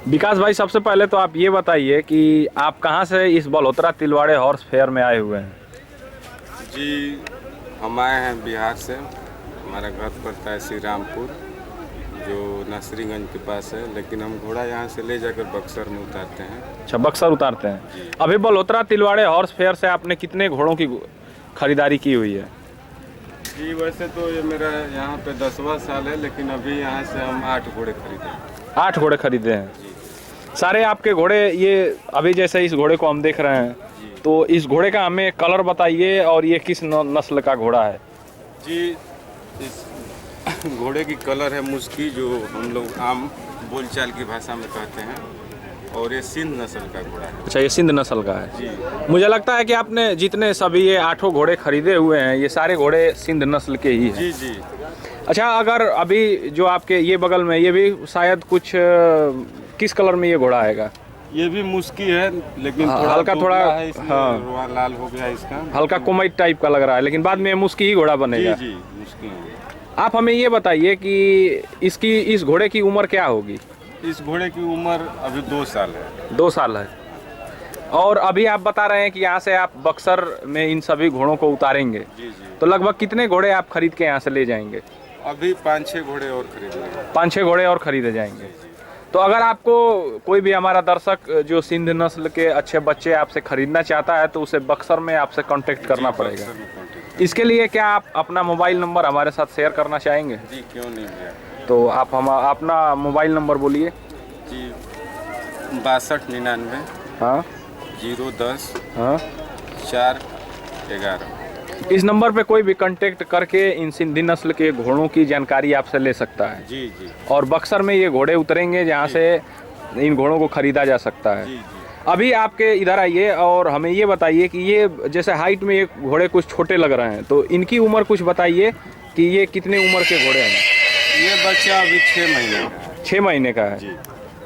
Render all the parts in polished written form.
विकास भाई, सबसे पहले तो आप ये बताइए कि आप कहाँ से इस बलहोत्रा तिलवाड़े हॉर्स फेयर में आए हुए हैं? जी, हम आए हैं बिहार से। हमारा घर पड़ता है श्री रामपुर, जो नसरीगंज के पास है, लेकिन हम घोड़ा यहाँ से ले जाकर बक्सर में उतारते हैं। अच्छा, बक्सर उतारते हैं। अभी बलहोत्रा तिलवाड़े हॉर्स फेयर से आपने कितने घोड़ों की खरीदारी की हुई है? जी, वैसे तो ये मेरा यहाँ पे 10वां साल है, लेकिन अभी यहाँ से हम 8 घोड़े खरीदे हैं। 8 घोड़े खरीदे हैं। सारे आपके घोड़े, ये अभी जैसे इस घोड़े को हम देख रहे हैं, तो इस घोड़े का हमें कलर बताइए और ये किस नस्ल का घोड़ा है? जी, इस घोड़े की कलर है मुस्की, जो हम लोग आम बोलचाल की भाषा में कहते हैं, और ये सिंध नस्ल का घोड़ा है। अच्छा, ये सिंध नस्ल का है। जी, मुझे लगता है कि आपने जितने सभी ये 8 घोड़े खरीदे हुए हैं, ये सारे घोड़े सिंध नस्ल के ही हैं। जी जी। अच्छा, अगर अभी जो आपके ये बगल में, ये भी शायद कुछ किस कलर में ये घोड़ा आएगा? ये भी मुस्की है, लेकिन हल्का थोड़ा है, रुआ लाल हो गया इसका, हल्का कुमैत टाइप का लग रहा है, लेकिन बाद में मुस्की ही घोड़ा बनेगा। जी जी, मुस्की है। आप हमें ये बताइए कि इस घोड़े की उम्र क्या होगी? इस घोड़े की उम्र अभी 2 साल है। 2 साल है। और अभी आप बता रहे हैं कि यहाँ से आप बक्सर में इन सभी घोड़ों को उतारेंगे। जी जी। तो लगभग कितने घोड़े आप खरीद के यहाँ से ले जाएंगे? अभी 5-6 घोड़े और खरीदेंगे। 5-6 घोड़े और खरीदे जाएंगे। तो अगर आपको कोई भी हमारा दर्शक जो सिंध नस्ल के अच्छे बच्चे आपसे खरीदना चाहता है, तो उसे बक्सर में आपसे कांटेक्ट करना पड़ेगा। इसके लिए क्या आप अपना मोबाइल नंबर हमारे साथ शेयर करना चाहेंगे? जी, क्यों नहीं भैया। तो आप हम अपना मोबाइल नंबर बोलिए। जी, 6299 हाँ 010 हाँ 411। इस नंबर पे कोई भी कांटेक्ट करके इन सिंधी नस्ल के घोड़ों की जानकारी आपसे ले सकता है। जी जी। और बक्सर में ये घोड़े उतरेंगे जहाँ से इन घोड़ों को खरीदा जा सकता है। जी जी। अभी आपके इधर आइए और हमें ये बताइए कि ये जैसे हाइट में ये घोड़े कुछ छोटे लग रहे हैं, तो इनकी उम्र कुछ बताइए कि ये कितने उम्र के घोड़े हैं? ये बच्चा अभी 6 महीने का है। 6 महीने का है। जी।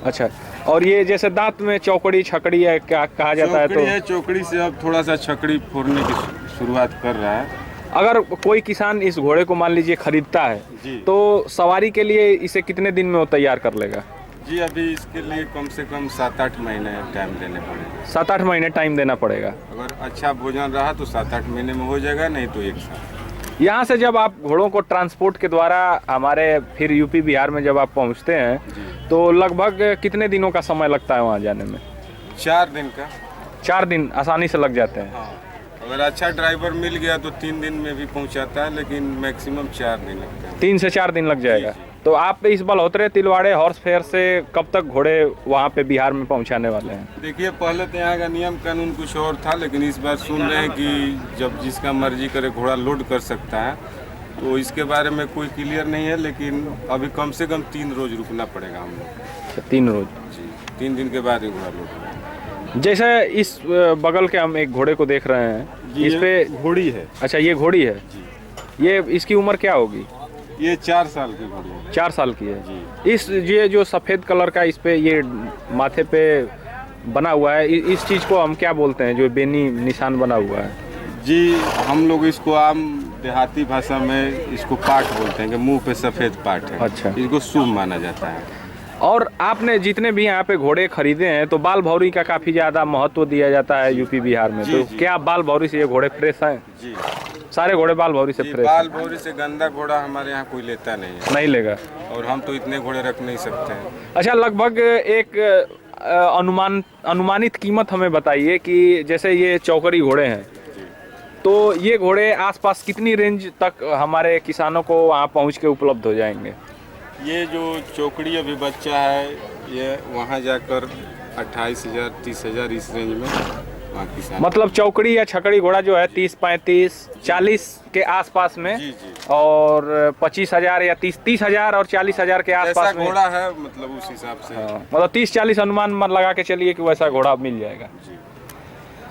अच्छा, और ये जैसे दांत में चौकड़ी छकड़ी है क्या कहा जाता है? तो चौकड़ी से अब थोड़ा सा छकड़ी फोड़ने की शुरुआत कर रहा है। अगर कोई किसान इस घोड़े को मान लीजिए खरीदता है, तो सवारी के लिए इसे कितने दिन में वो तैयार कर लेगा? जी, अभी इसके लिए कम से कम 7-8 महीने टाइम देने पड़ेगा। 7-8 महीने टाइम देना पड़ेगा। अगर अच्छा भोजन रहा तो 7-8 महीने में हो जाएगा, नहीं तो 1 साल। यहाँ से जब आप घोड़ों को ट्रांसपोर्ट के द्वारा हमारे फिर यूपी बिहार में जब आप पहुँचते हैं, तो लगभग कितने दिनों का समय लगता है वहाँ जाने में? 4 दिन का। 4 दिन आसानी से लग जाते हैं। हाँ, अगर अच्छा ड्राइवर मिल गया तो 3 दिन में भी पहुँचाता है, लेकिन मैक्सिमम 4 दिन लगता है। 3 से 4 दिन लग जाएगा। जी। तो आप इस बलहोत्रा तिलवाड़े हॉर्स फेयर से कब तक घोड़े वहाँ पे बिहार में पहुँचाने वाले हैं? देखिए, पहले तो यहाँ का नियम कानून कुछ और था, लेकिन इस बार सुन रहे हैं कि जब जिसका मर्जी करे घोड़ा लोड कर सकता है, तो इसके बारे में कोई क्लियर नहीं है, लेकिन अभी कम से कम 3 रोज रुकना पड़ेगा हम लोग। 3 रोज। जी, 3 दिन के बाद ही घोड़ा लोड होगा। जैसे इस बगल के हम एक घोड़े को देख रहे हैं, इस पे घोड़ी है। अच्छा, ये घोड़ी है। ये इसकी उम्र क्या होगी? ये 4 साल की घोड़ी है। 4 साल की है। जी। ये जो सफ़ेद कलर का इस पे ये माथे पे बना हुआ है, इस चीज़ को हम क्या बोलते हैं, जो बेनी निशान बना हुआ है? जी, हम लोग इसको आम देहाती भाषा में इसको पाट बोलते हैं, कि मुंह पे सफ़ेद पाट है। अच्छा। इसको शुभ माना जाता है। और आपने जितने भी यहाँ पे घोड़े खरीदे हैं, तो बाल भौरी का काफ़ी ज़्यादा महत्व दिया जाता है यूपी बिहार में। तो क्या बाल भौरी से ये घोड़े फ्रेश हैं? जी, सारे घोड़े बाल भौरी से फ्रेश? बाल भौरी से गंदा घोड़ा हमारे यहाँ कोई लेता नहीं है। नहीं लेगा। और हम तो इतने घोड़े रख नहीं सकते हैं। अच्छा, लगभग एक अनुमानित कीमत हमें बताइए कि जैसे ये चौकड़ी घोड़े हैं, तो ये घोड़े आसपास कितनी रेंज तक हमारे किसानों को वहाँ पहुँच के उपलब्ध हो जाएंगे? ये जो चौकड़ी अभी बच्चा है, ये वहाँ जाकर 28,000 30,000 इस रेंज में वहाँ किसान। मतलब चौकड़ी या छकड़ी घोड़ा जो है 30-35 40 के आसपास में। जी जी। और 25,000 या 30,000 और 40,000 के आसपास में घोड़ा है, मतलब उस हिसाब से। हाँ, मतलब 30-40 अनुमान मत लगा के चलिए कि वैसा घोड़ा मिल जाएगा। जी।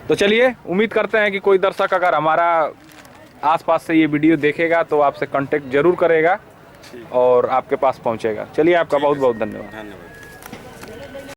तो चलिए, उम्मीद करते हैं कि कोई दर्शक अगर हमारा आसपास से ये वीडियो देखेगा तो आपसे कांटेक्ट जरूर करेगा और आपके पास पहुंचेगा। चलिए, आपका बहुत बहुत धन्यवाद। धन्यवाद।